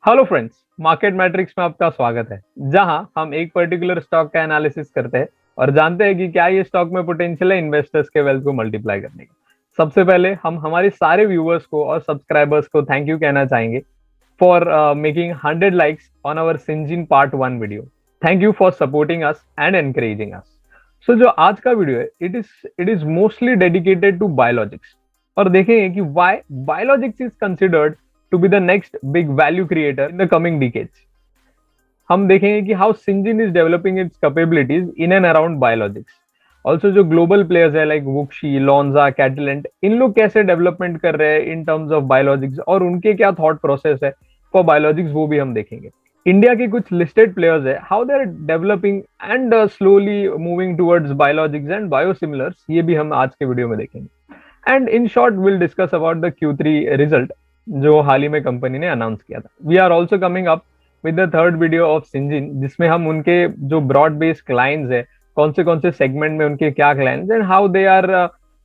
Hello friends, market matrix में आपका स्वागत है, जहां हम एक पर्टिकुलर स्टॉक का एनालिसिस करते हैं और जानते हैं कि क्या ये स्टॉक में पोटेंशियल है इन्वेस्टर्स के वेल्थ को मल्टीप्लाई करने का। सबसे पहले हम हमारे सारे व्यूअर्स को और सब्सक्राइबर्स को थैंक यू कहना चाहेंगे for making 100 likes on our Syngene part 1 video. Thank you for supporting us and encouraging us. So जो आज का वीडियो है it is mostly dedicated to biologics और देखेंगे कि why biologics is considered to be the next big value creator in the coming decades. हम देखेंगे कि how Syngene is developing its capabilities in and around biologics. Also जो global players है like Wuxi, Lonza, Catalent, इन लोग कैसे development कर रहे हैं in terms of biologics और उनके क्या थॉट प्रोसेस है for biologics वो भी हम देखेंगे। इंडिया के कुछ लिस्टेड प्लेयर्स है how they are developing and slowly moving towards biologics and biosimilars, ये भी हम आज के वीडियो में देखेंगे। And in short will discuss about the Q3 result जो हाल ही में कंपनी ने अनाउंस किया था। We are also coming up with the third video of Syngene, जिसमें हम उनके जो ब्रॉड बेस्ड क्लाइंट्स है, कौन से सेगमेंट में उनके क्या clients and how they are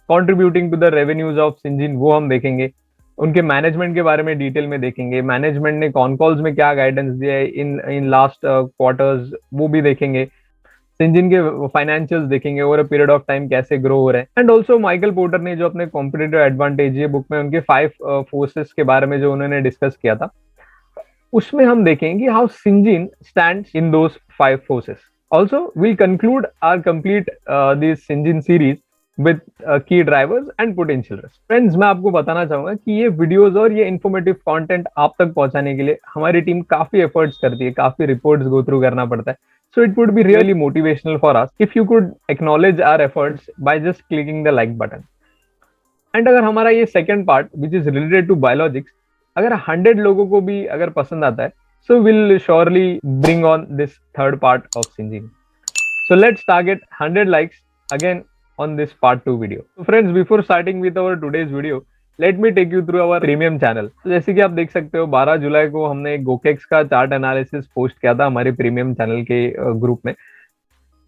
contributing to the revenues of Syngene, वो हम देखेंगे। उनके मैनेजमेंट के बारे में डिटेल में देखेंगे, मैनेजमेंट ने कॉन कॉल्स में क्या गाइडेंस दिया है इन लास्ट क्वार्टर्स, वो भी देखेंगे। सिंजिन के फाइनेंशियल्स देखेंगे over a period of time कैसे ग्रो हो रहे हैं। एंड ऑल्सो माइकल पोर्टर ने जो अपने कॉम्पिटिटिव एडवांटेज ये बुक में उनके 5 फोर्सेस के बारे में जो उन्होंने डिस्कस किया था, उसमें हम देखेंगे how Syngene stands in those 5 forces. Also will conclude our complete this Syngene series with key drivers and potential risk. Friends, मैं आपको बताना चाहूंगा कि ये वीडियोस और ये इन्फॉर्मेटिव कंटेंट आप तक पहुंचाने के लिए हमारी टीम काफी एफर्ट्स करती है, काफी रिपोर्ट्स गो थ्रू करना पड़ता है। So it would be really motivational for us if you could acknowledge our efforts by just clicking the like button. And अगर हमारा ये second part which is related to biologics अगर 100 लोगों को भी अगर पसंद आता है, so we'll surely bring on this third part of Syngene. So let's target 100 likes again on this part 2 video. So friends, before starting with our today's video, let me take you through our premium channel. जैसे कि आप देख सकते हो 12 जुलाई को हमने गोकेक्स का chart analysis post किया था हमारे प्रीमियम चैनल के ग्रुप में।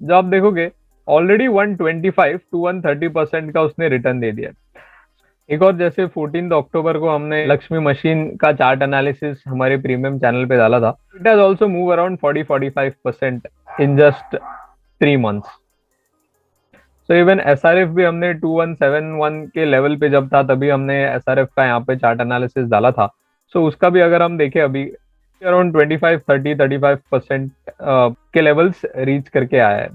जो आप देखोगे ऑलरेडी 125 to 130% का उसने रिटर्न दे दिया। एक और जैसे 14 अक्टूबर को हमने लक्ष्मी मशीन का चार्ट एनालिसिस हमारे प्रीमियम चैनल पे डाला था। It has also move around 40-45% in just 3 months। तो इवन SRF भी हमने 2171 के लेवल पे जब था तभी हमने SRF का यहाँ पे चार्ट एनालिसिस डाला था। सो उसका भी अगर हम देखें अभी अराउंड 25-30-35% के लेवल्स रीच करके आया है।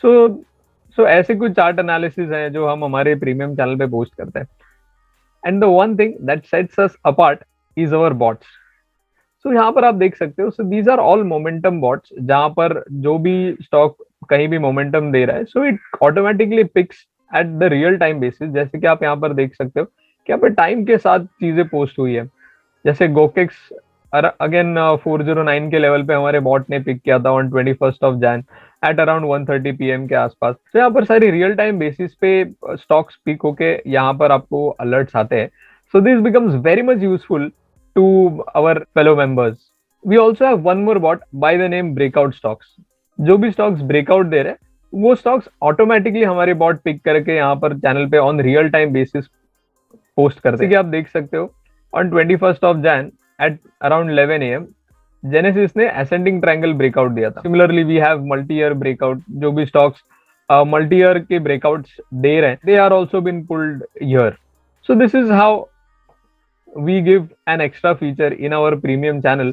सो ऐसे कुछ चार्ट एनालिसिस हैं जो हम हमारे प्रीमियम चैनल पे पोस्ट करते हैं। And the one thing that sets us apart is our bots. So यहाँ पर आप देख सकते हो, so these are all momentum bots, जहां पर जो भी स्टॉक कहीं भी मोमेंटम दे रहा है, so it automatically picks at the real time basis. जैसे कि आप यहाँ पर देख सकते हो कि यहाँ पर टाइम के साथ चीजें पोस्ट हुई है। जैसे गोकेक्स अगेन 409 के लेवल पे हमारे बॉट ने पिक किया था on 21 Jan at around 1:30 PM के आसपास। तो यहाँ पर सारी रियल टाइम बेसिस पे स्टॉक्स पिक होके यहाँ पर आपको अलर्ट्स आते हैं। So this becomes very much useful to our fellow members. We also have one more bot by the name breakout stocks. जो भी स्टॉक्स ब्रेकआउट दे रहे हैं वो स्टॉक्स ऑटोमेटिकली हमारे बॉट पिक करके यहाँ पर चैनल पे on real time basis post करते हैं। आप देख सकते हो on 21 Jan at around 11 AM Genesis ने असेंडिंग ट्रायंगल ब्रेकआउट दिया था। Similarly we have multi year breakout. जो भी स्टॉक्स मल्टी ईयर के ब्रेकआउट्स दे रहे हैं they are also been pulled here. So this is how we give an extra feature in our premium channel.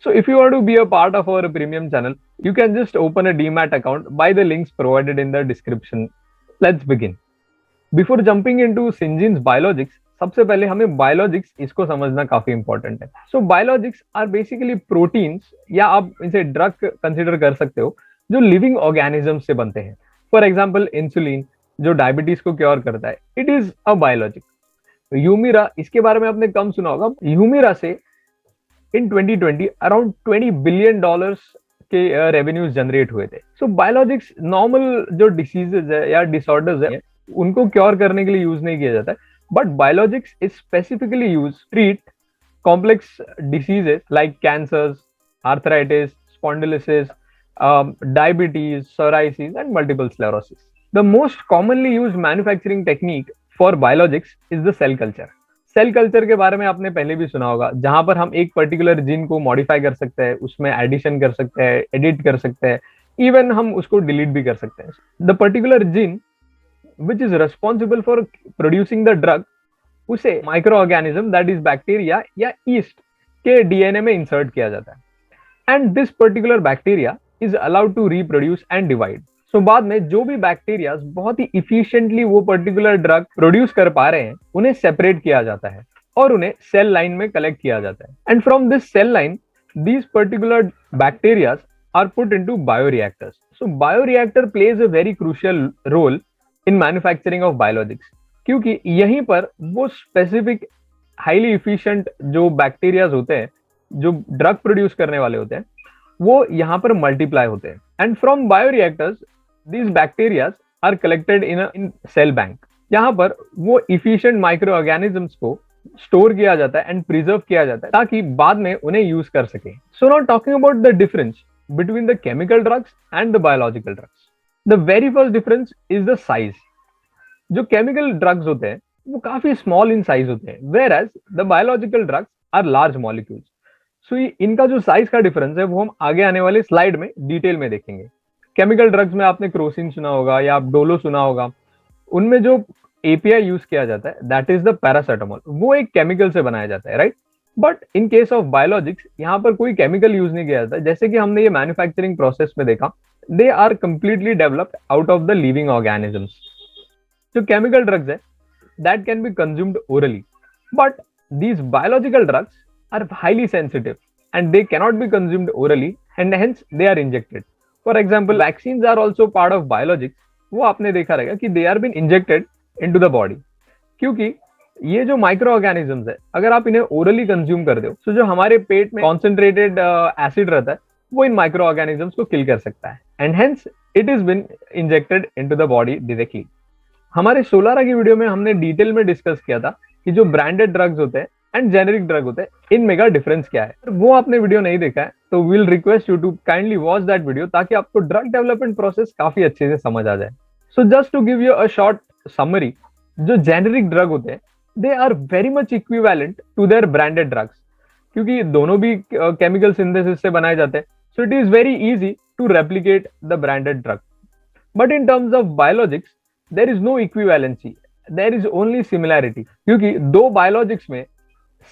So if you want to be a part of our premium channel, you can just open a demat account by the links provided in the description. Let's begin. Before jumping into Syngene's biologics, सबसे पहले हमें biologics इसको समझना काफी important है। So biologics are basically proteins, या आप इसे ड्रग कंसिडर कर सकते हो, जो लिविंग ऑर्गेनिज्म से बनते हैं। फॉर एग्जाम्पल इंसुलिन जो डायबिटीज को क्योर करता है, इट इज अ बायोलॉजिक। ह्यूमिरा, इसके बारे में आपने कम सुना होगा। ह्यूमिरा से इन 2020 अराउंड $20 बिलियन के रेवेन्यूज जनरेट हुए थे। सो बायोलॉजिक्स नॉर्मल जो डिसीजेज है या डिसऑर्डर्स है उनको क्योर करने के लिए यूज नहीं किया जाता है, but biologics is specifically use treat complex diseases like cancers, arthritis, spondylosis, diabetes, psoriasis and multiple sclerosis. The most commonly used manufacturing technique for biologics is the cell culture. Cell culture के बारे में आपने पहले भी सुना होगा, जहां पर हम एक पर्टिकुलर जीन को मॉडिफाई कर सकते हैं, उसमें एडिशन कर सकते हैं, एडिट कर सकते हैं, इवन हम उसको डिलीट भी कर सकते हैं। The particular gene which is responsible for producing the drug, उसे micro organism that is bacteria या ईस्ट के डीएनए में इंसर्ट किया जाता है, and this particular bacteria is allowed to reproduce and divide. So बाद में जो भी बैक्टीरिया बहुत ही इफिशिएंटली वो पर्टिकुलर ड्रग प्रोड्यूस कर पा रहे हैं, उन्हें सेपरेट किया जाता है और उन्हें सेल लाइन में कलेक्ट किया जाता है, and from this cell line these particular bacteria are put into bioreactors. So bioreactor plays a very crucial role in manufacturing of biologics, क्योंकि यहीं पर वो स्पेसिफिक हाईली इफिशिएंट जो बैक्टीरियाज होते हैं, जो ड्रग प्रोड्यूस करने वाले होते हैं, वो यहाँ पर मल्टीप्लाई होते हैं, and from bioreactors these bacteria are collected in cell bank. यहाँ पर वो इफिशिएंट माइक्रो ऑर्गेनिजम्स को स्टोर किया जाता है एंड प्रिजर्व किया जाता है ताकि बाद में उन्हें यूज कर सके। So now talking about the difference between the chemical drugs and the biological drugs. The very first difference is the size. जो केमिकल ड्रग्स होते हैं वो काफी स्मॉल इन साइज होते हैं, whereas the biological drugs are large molecules. So इनका जो size का डिफरेंस है वो हम आगे आने वाले स्लाइड में डिटेल में देखेंगे। केमिकल ड्रग्स में आपने क्रोसिन सुना होगा या आप डोलो सुना होगा, उनमें जो एपीआई यूज किया जाता है दैट इज द पैरासिटामोल, वो एक केमिकल से बनाया जाता है, right. But in case of biologics यहाँ पर कोई केमिकल यूज नहीं किया जाता, जैसे कि हमने ये मैन्युफैक्चरिंग प्रोसेस में देखा, they are completely developed out of the living organisms. जो केमिकल ड्रग्स है that can be consumed orally, but these biological drugs are highly sensitive and they cannot be consumed orally and hence they are injected. For example vaccines are also part of biologics, वो आपने देखा रहेगा कि they are been injected into the body, क्योंकि ये जो micro organisms है अगर आप इन्हें ओरली कंज्यूम कर दो तो जो हमारे पेट में कॉन्सेंट्रेटेड एसिड रहता है वो इन माइक्रो ऑर्गेनिजम्स को किल कर सकता है, and hence it is been injected into the body directly. हमारे सोलारा की वीडियो में हमने डिटेल में डिस्कस किया था कि जो ब्रांडेड ड्रग्स होते हैं एंड जेनेरिक ड्रग होते हैं, इनमें का डिफरेंस क्या है। वो आपने वीडियो नहीं देखा है तो will request you to kindly watch that video, ताकि आपको ड्रग डेवलपमेंट प्रोसेस काफी अच्छे से समझ आ जाए। So just to give you a short summary, जो जेनेरिक ड्रग होते हैं they are very much equivalent to their branded drugs, क्योंकि दोनों भी केमिकल सिंथेसिस से बनाए जाते हैं, so it is very easy to replicate the branded drug. But in terms of biologics there is no equivalency, there is only similarity, क्योंकि दो biologics में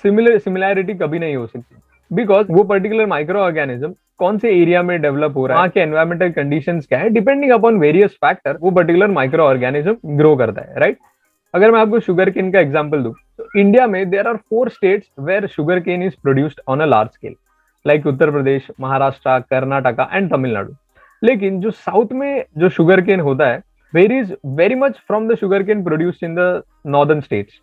सिमिलैरिटी कभी नहीं हो सकती, बिकॉज वो पर्टिकुलर माइक्रो ऑर्गेनिज्म कौन से एरिया में डेवलप हो रहा है, वहाँ के एनवायरमेंटल कंडीशंस क्या है, डिपेंडिंग अपॉन वेरियस फैक्टर वो पर्टिकुलर माइक्रो ऑर्गेनिज्म ग्रो करता है, राइट। अगर मैं आपको शुगर केन का एग्जांपल दूं तो इंडिया में there are 4 states where sugar cane is produced on a large scale, like Uttar Pradesh, Maharashtra, Karnataka and Tamil Nadu. लेकिन जो साउथ में जो शुगर केन होता है varies very much from the sugar cane produced in the northern states.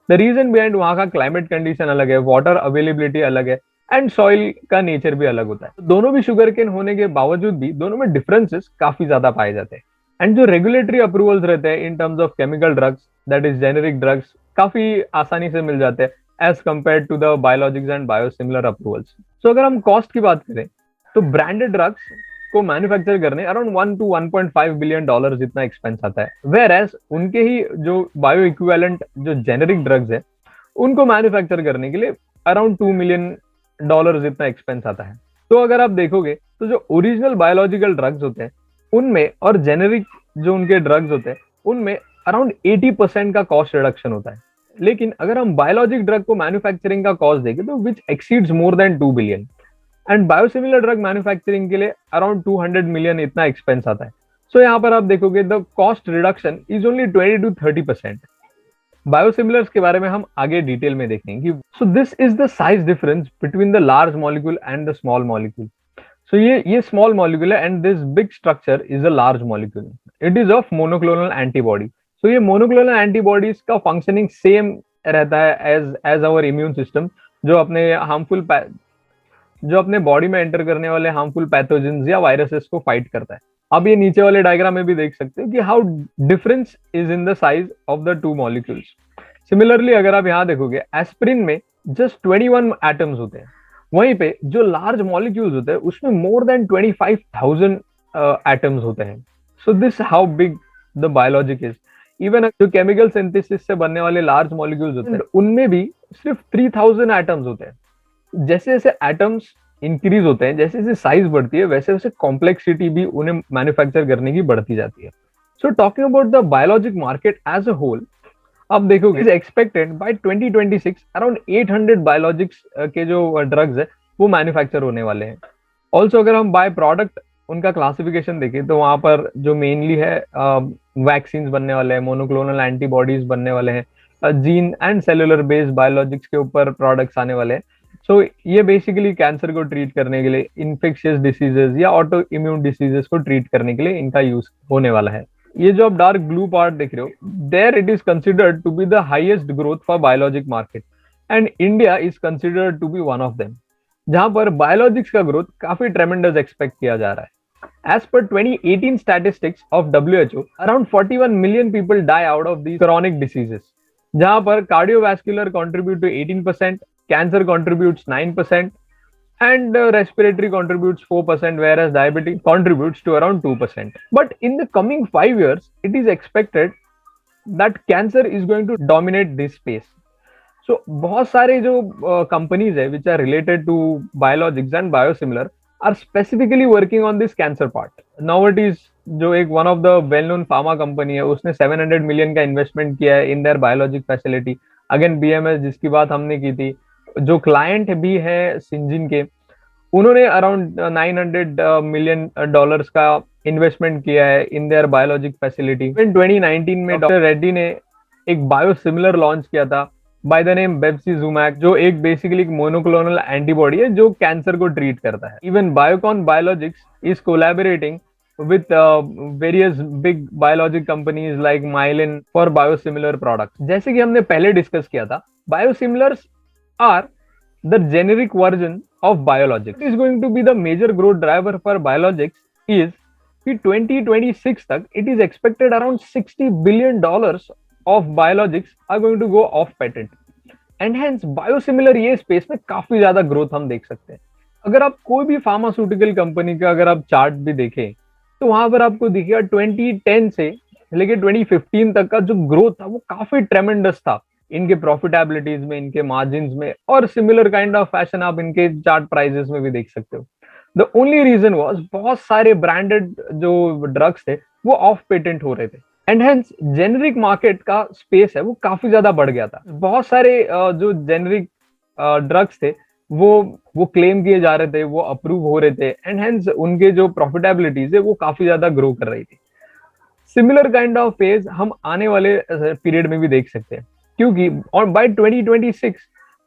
The reason behind वहां का climate condition अलग है, वाटर अवेलेबिलिटी अलग है एंड सॉइल का नेचर भी अलग होता है। दोनों भी शुगर केन होने के बावजूद भी दोनों में डिफरेंसेस काफी ज्यादा पाए जाते हैं, एंड जो रेगुलेटरी अप्रूवल्स रहते हैं in terms of chemical drugs that is generic drugs काफी आसानी से मिल जाते हैं as compare to the biologics and biosimilar approvals. So अगर हम कॉस्ट की बात करें तो ब्रांडेड ड्रग्स को मैन्युफैक्चर करने अराउंड 1 to 1.5 बिलियन डॉलर जितना एक्सपेंस आता है, वेयर एज उनके ही जो बायो इक्विवेलेंट जो जेनेरिक ड्रग्स है उनको मैन्युफैक्चर करने के लिए अराउंड 2 मिलियन डॉलर जितना एक्सपेंस आता है। तो अगर आप देखोगे तो जो ओरिजिनल बायोलॉजिकल ड्रग्स होते हैं उनमें और जेनेरिक जो उनके ड्रग्स होते हैं उनमें अराउंड 80% का कॉस्ट रिडक्शन होता है। लेकिन अगर हम बायोलॉजिक ड्रग को मैन्युफैक्चरिंग का कॉस्ट देखें तो which exceeds more than 2 billion, and biosimilar drug manufacturing के लिए अराउंड 200 मिलियन इतना एक्सपेंस आता है। सो यहाँ पर आप देखोगे the cost reduction is only 20 to 30%। Biosimilars के बारे में हम आगे डिटेल में देखेंगे। So this is the size difference between the large molecule and the small molecule. So ये स्मॉल मॉलिक्यूल है and this big structure is a large molecule, it is of monoclonal antibody. So ये monoclonal antibodies का functioning same रहता है as our immune system, जो अपने body में enter करने वाले हार्मफुल पैथोजेंस या वायरसेस को फाइट करता है। अब ये नीचे वाले डायग्राम में भी देख सकते हो कि how difference is in the size of the 2 molecules. Similarly अगर आप यहाँ देखोगे एस्पिरिन में जस्ट 21 एटम्स होते हैं, वहीं पे जो लार्ज मॉलिक्यूल्स होते हैं उसमें मोर देन 25,000 एटम्स होते हैं। So this how big the biologic is. Even जो केमिकल सिंथेसिस से बनने वाले लार्ज मॉलिक्यूल्स होते हैं उनमें भी सिर्फ 3000 एटम्स होते हैं। जैसे जैसे एटम्स इंक्रीज होते हैं, जैसे जैसे साइज बढ़ती है, वैसे वैसे कॉम्प्लेक्सिटी भी उन्हें मैन्युफैक्चर करने की बढ़ती जाती है। So talking about the biologic market as a whole, आप देखोगे is expected by 2026 around 800 biologics के जो ड्रग्स है वो मैन्युफैक्चर होने वाले हैं। ऑल्सो अगर हम बाय प्रोडक्ट उनका क्लासिफिकेशन देखें तो वहां पर जो मेनली है वैक्सीन बनने वाले हैं, मोनोक्लोनल एंटीबॉडीज बनने वाले हैं, gene and cellular based biologics के ऊपर प्रोडक्ट्स आने वाले हैं। सो ये बेसिकली कैंसर को ट्रीट करने के लिए, इन्फेक्शियस डिसीजेस या ऑटो इम्यून डिसीजेस को ट्रीट करने के लिए इनका यूज होने वाला है। ये जो आप डार्क ब्लू पार्ट देख रहे हो, there it is considered to be the highest growth for biologic market and India is considered to be one of them, जहां पर बायोलॉजिक्स का ग्रोथ काफी ट्रेमेंडस एक्सपेक्ट किया जा रहा है। As per 2018 statistics of WHO, around 41 million people die out of these chronic diseases, जहां पर cardiovascular contribute to 18%, cancer contributes 9%, and respiratory contributes 4%, whereas diabetes contributes to around 2%. But in the coming 5 years, it is expected that cancer is going to dominate this space. So बहुत सारे जो companies है which are related to biologics and biosimilar are specifically working on this cancer part. Nowadays जो एक one of the well known pharma company है उसने 700 million का investment किया है in their biologic facility. Again BMS जिसकी बात हमने की थी, जो क्लाइंट भी है सिंजिन के, उन्होंने अराउंड 900 मिलियन डॉलर्स का इन्वेस्टमेंट किया है इन देयर बायोलॉजिक फैसिलिटी। 2019 में डॉक्टर रेड्डी ने एक बायोसिमिलर लॉन्च किया था बाय द नेम बेप्सिजुमैब, जो एक बेसिकली एक मोनोक्लोनल एंटीबॉडी है जो कैंसर को ट्रीट करता है। Even Biocon biologics is collaborating with various big biologic companies like Mylan for biosimilar products. जैसे कि हमने पहले डिस्कस किया था, biosimilars are the generic version of biologics. It is going to be the major growth driver for biologics is कि 2026 तक it is expected around $60 billion of biologics are going to go off patent. And hence biosimilar ये space में काफी ज्यादा growth हम देख सकते हैं। अगर आप कोई भी फार्मास्यूटिकल कंपनी का अगर आप चार्ट भी देखें तो वहां पर आपको दिखेगा 2010 से लेके 2015 तक का जो ग्रोथ था वो काफी ट्रेमेंडस था इनके प्रॉफिटेबिलिटीज में, इनके मार्जिन में, और सिमिलर काइंड ऑफ फैशन आप इनके चार्ट प्राइजेस में भी देख सकते हो। द ओनली रीजन वाज बहुत सारे ब्रांडेड जो ड्रग्स थे वो ऑफ पेटेंट हो रहे थे एंड हेंस जेनरिक मार्केट का स्पेस है वो काफी ज्यादा बढ़ गया था। बहुत सारे जो जेनरिक ड्रग्स थे वो क्लेम किए जा रहे थे, वो अप्रूव हो रहे थे एंड हेंस उनके जो प्रॉफिटेबिलिटीज है वो काफी ज्यादा ग्रो कर रही थी। सिमिलर काइंड ऑफ फेज हम आने वाले पीरियड में भी देख सकते हैं, क्योंकि और by 2026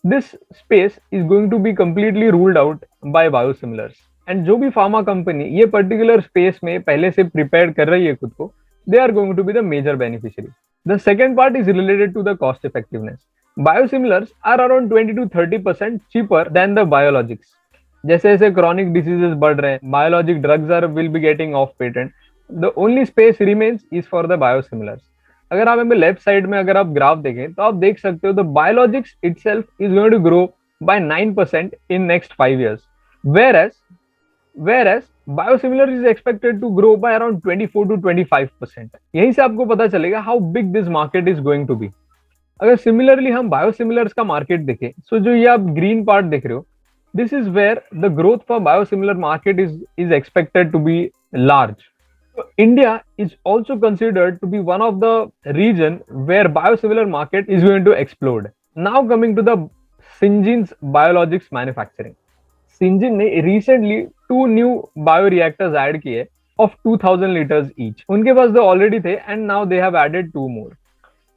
this space is going to be completely ruled out by biosimilars. And जो भी फार्मा कंपनी ये पर्टिकुलर स्पेस में पहले से प्रिपेयर कर रही है खुद को, they are going to be the major beneficiary. The second part is related to the cost effectiveness. Biosimilars are around 20 to 30% cheaper than the biologics. जैसे जैसे chronic diseases बढ़ रहे हैं, biologic drugs will be getting off patent. The only space remains is for the biosimilars. अगर आप left side में अगर आप ग्राफ देखें तो आप देख सकते हो the biologics itself is going to grow by 9% in next 5 years. Whereas biosimilar is expected to grow by around 24 to 25%. यहीं से आपको पता चलेगा how big this market is going to be. अगर सिमिलरली हम बायोसिमिलर्स का मार्केट देखें, सो जो ये आप ग्रीन पार्ट देख रहे हो, this is where the growth for biosimilar market is expected to be large. India is also considered to be one of the region where biosimilar market is going to explode. Now coming to the Syngene's biologics manufacturing. Syngene ने recently 2 new bioreactors add किए of 2000 liters each. उनके पास तो already थे and now they have added 2 more.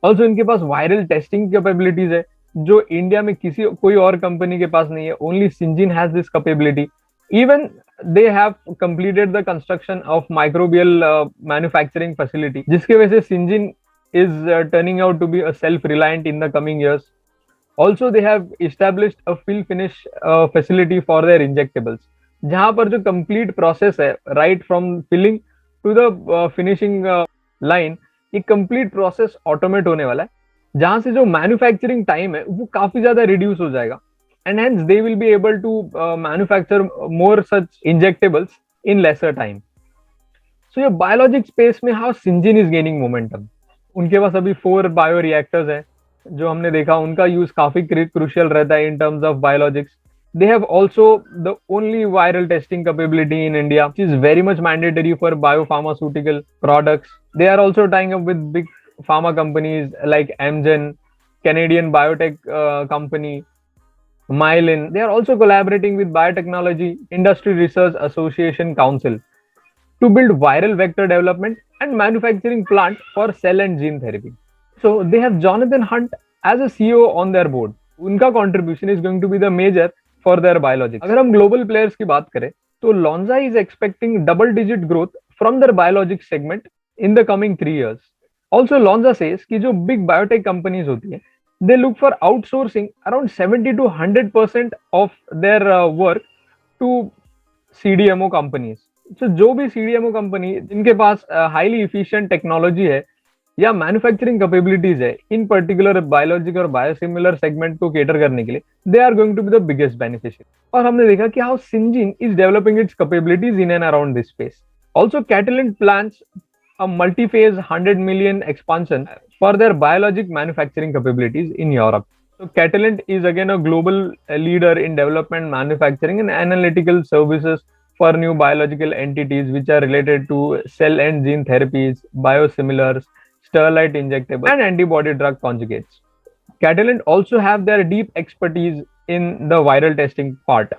Also इनके पास viral testing capabilities है जो India में कोई और कंपनी के पास नहीं है. Only Syngene has this capability. Even they have completed the construction of microbial manufacturing facility, जिसके वजह से Syngene is turning out to be a self-reliant in the coming years. Also, they have established a fill finish facility for their injectables, जहाँ पर जो complete process है, right from filling to the finishing line, ये complete process automate होने वाला है, जहाँ से जो manufacturing time है वो काफी ज्यादा reduce हो जाएगा. And hence they will be able to manufacture more such injectables in lesser time. So ये biologic space में how Syngene is gaining momentum. उनके पास अभी 4 बायो रिएक्टर्स है, जो हमने देखा उनका यूज काफी क्रुशियल रहता है इन terms of biologics. They have also the only viral testing capability in India, which is very much mandatory for biopharmaceutical products. They are also tying up with big pharma companies like Amgen, Canadian biotech company, Myelin. They are also collaborating with Biotechnology Industry Research Association Council to build viral vector development and manufacturing plant for cell and gene therapy. So they have Jonathan Hunt as a CEO on their board. उनका contribution is going to be the major for their biologics. अगर हम global players की बात करें तो Lonza is expecting double-digit growth from their biologics segment in the coming 3 years. Also Lonza says कि जो big biotech companies होती है, they look for outsourcing around 70 to 100% of their work to CDMO companies. So जो भी CDMO company जिनके पास highly efficient technology है या manufacturing capabilities है इन पर्टिकुलर बायोलॉजिक और बायोसिमिलर सेगमेंट को केटर करने के लिए, they are going to be the biggest beneficiary. और हमने देखा कि how Syngene is developing its capabilities in and around this space. Also Catalent plans a multi-phase 100 million expansion for their biologic manufacturing capabilities in Europe. So Catalent is again a global leader in development, manufacturing and analytical services for new biological entities which are related to cell and gene therapies, biosimilars, sterilite injectables and antibody drug conjugates. Catalent also have their deep expertise in the viral testing part.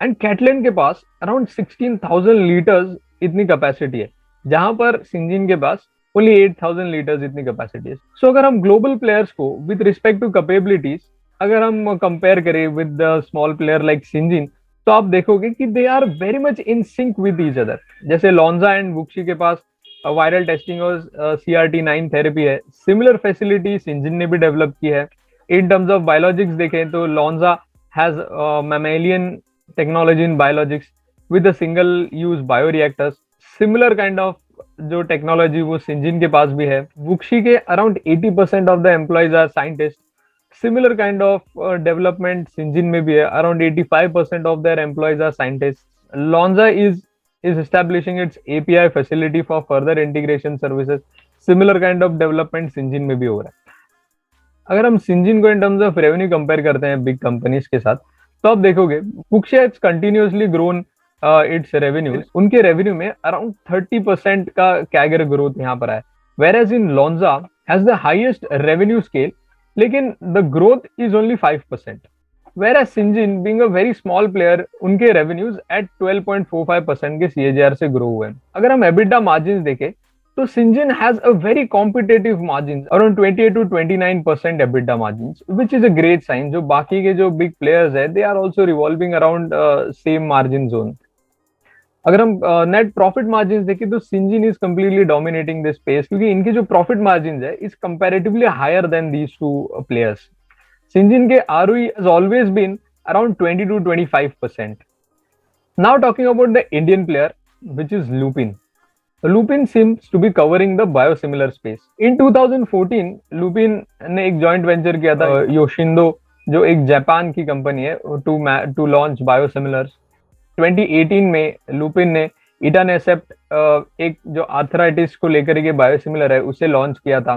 And Catalent के पास around 16,000 liters इतनी capacity है, जहां पर सिंजिन के पास only 8,000 litres इतनी capacity है. सो अगर हम ग्लोबल प्लेयर्स को विद रिस्पेक्ट टू कैपेबिलिटीज अगर हम कंपेयर करें with the small player like Syngene, तो आप देखोगे कि they are very much in sync with each other. जैसे लॉन्जा एंड वुक्शी के पास वायरल टेस्टिंग और CRT9 थेरेपी है, सिमिलर फैसिलिटी सिंजिन ने भी डेवलप की है. इन टर्म्स ऑफ बायोलॉजिक्स देखें तो Lonza has mammalian technology in biologics with a single use bioreactors. Similar kind of जो टेक्नोलॉजी वो सिंजिन के पास भी है. वुक्शी के around 80% of the employees are scientist. Similar kind of development Syngene में भी है, around 85% of their employees are scientist. Lonza is establishing its API facility for further integration services. Similar kind of development Syngene में भी हो रहा है. अगर हम सिंजिन को in terms of revenue compare करते हैं बिग कंपनीज के साथ, तो आप देखोगे WuXi has continuously grown its revenues. उनके रेवेन्यू में अराउंड 30% का कैगर ग्रोथ यहाँ पर है. Where in Lonza has the highest revenue scale, लेकिन the growth is only 5%. Where Syngene being a very small player, उनके रेवेन्यूज एट 12.45% के CAGR से ग्रो हुए हैं. अगर हम एबिटा मार्जिन देखें तो Syngene has a very competitive margin around 28 to 29% EBITDA margin, which is a great sign. जो बाकी के जो बिग प्लेयर्स है they are also revolving around same margin zone. अगर हम नेट प्रॉफिट मार्जिन देखें तो Syngene is completely dominating this space, क्योंकि इनके जो प्रॉफिट मार्जिन है is comparatively higher than these two players. Syngene के ROE has always been around 20 to 25%. Now talking about the Indian player, which is Lupin. Lupin seems to be covering the biosimilar space. In 2014, Lupin ने एक joint venture किया था Yoshindo, जो एक Japan की company है, to launch biosimilars. 2018 में Lupin ने इटानेसेप्ट एक जो आर्थराइटिस को लेकर के बायोसिमिलर है उसे लॉन्च किया था.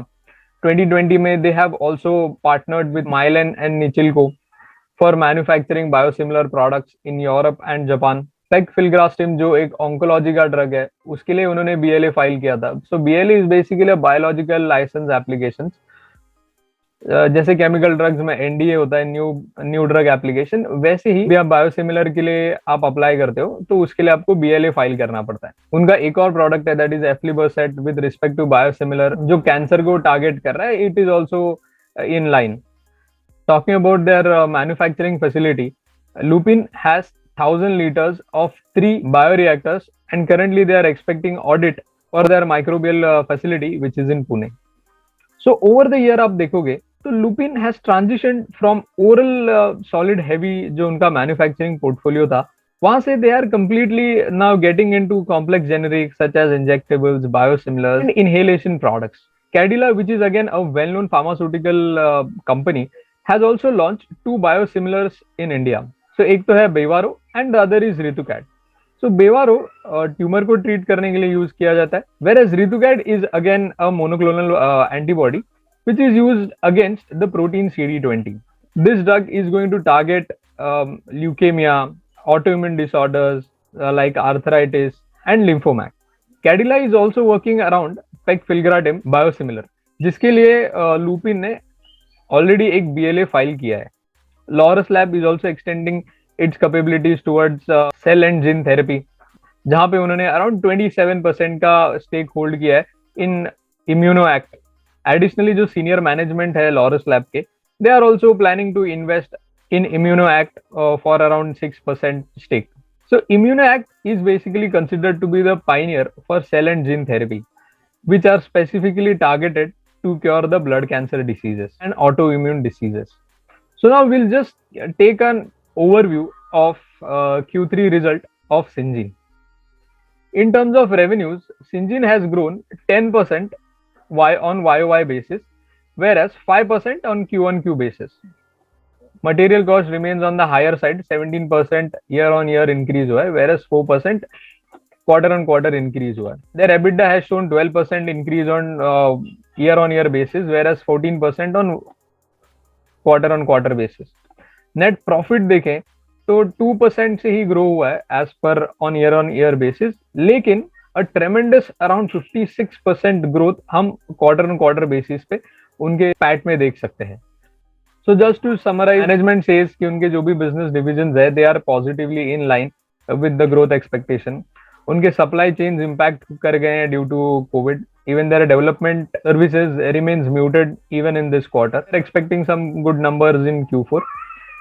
2020 में they have also partnered with Mylan and Nichiiko for manufacturing biosimilar products in Europe and Japan. Pegfilgrastim जो एक ऑन्कोलॉजी का ड्रग है उसके लिए उन्होंने BLA फाइल किया था. So BLA is basically biological licence application. जैसे केमिकल ड्रग्स में NDA होता है, न्यू ड्रग एप्लीकेशन, वैसे ही भी आप बायोसिमिलर के लिए आप अप्लाई करते हो तो उसके लिए आपको BLA फाइल करना पड़ता है. उनका एक और प्रोडक्ट है that is aflibercept with respect to biosimilar, जो कैंसर को टारगेट कर रहा है. It is also in line. Talking about their manufacturing facility, Lupin has 1000 liters of 3 bioreactors and currently they are expecting audit for their microbial facility which is in Pune. So over the year आप देखोगे तो Lupin has transition from oral solid heavy जो उनका manufacturing portfolio था, वहां से they are completely now getting into complex generics such as injectables, biosimilars and inhalation products. Cadila which is again a well known pharmaceutical company has also launched 2 biosimilars in India. So एक तो है Bevaro and the other is Ritucad. So Bevaro tumour को treat करने के लिए use किया जाता है, whereas Ritucad is again a monoclonal antibody which is used against the protein CD20. This drug is going to target leukemia, autoimmune disorders like arthritis and lymphoma. Cadila is also working around pegfilgrastim biosimilar, जिसके लिए lupin ने already एक BLA file किया है. Laurus Lab is also extending its capabilities towards cell and gene therapy, जहां पे उन्होंने around 27% का स्टेक होल्ड किया है इन इम्यूनोएक्ट. एडिशनली जो सीनियर मैनेजमेंट है लॉरस लैब के, they are also planning to invest in ImmunoAct for around 6% stake. So ImmunoAct is basically considered to be the pioneer for cell and gene therapy, which are specifically targeted to cure the blood cancer diseases and autoimmune diseases. So now we'll just take an overview of Q3 result of Syngene. In terms of revenues, Syngene has grown 10% on YOY basis, whereas 5% on Q1Q basis. Material cost remains on the higher side, 17% year-on-year increase हुआ है, whereas 4% quarter-on-quarter increase हुआ है. Their EBITDA has shown 12% increase on year-on-year basis, whereas 14% on quarter-on-quarter basis. Net profit देखें तो 2% से ही grow हुआ है as per on year-on-year basis, लेकिन a tremendous around 56% growth हम quarter-on-quarter basis पे उनके पैट में देख सकते हैं. So just to summarize, management says कि उनके जो भी business divisions है, they are positively in line with the growth expectation. उनके supply chains impact कर गए हैं due to COVID. Even their development services remains muted even in this quarter. They're expecting some good numbers in Q4.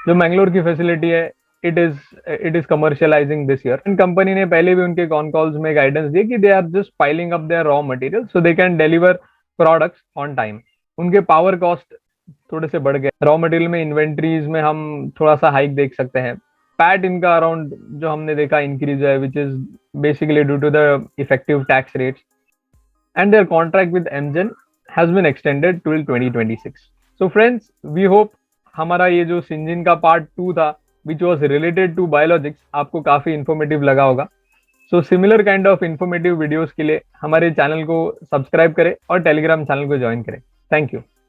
जो मैंगलोर की facility है, it is commercializing this year. And company ने पहले भी उनके con calls में guidance दी कि they are just piling up their raw materials so they can deliver products on time. उनके power cost थोड़े से बढ़ गए. रॉ मटेरियल में इन्वेंट्रीज में हम थोड़ा सा हाइक देख सकते हैं. पैट इनका अराउंड जो हमने देखा इंक्रीज है, which is basically due to the effective tax rates, and their contract with Amgen has been extended till 2026. So friends, we hope हमारा ये जो सिंजीन का पार्ट 2 था which was related to biologics आपको काफी इन्फॉर्मेटिव लगा होगा. So similar kind of informative videos के लिए हमारे चैनल को सब्सक्राइब करें और टेलीग्राम चैनल को ज्वाइन करें. Thank you.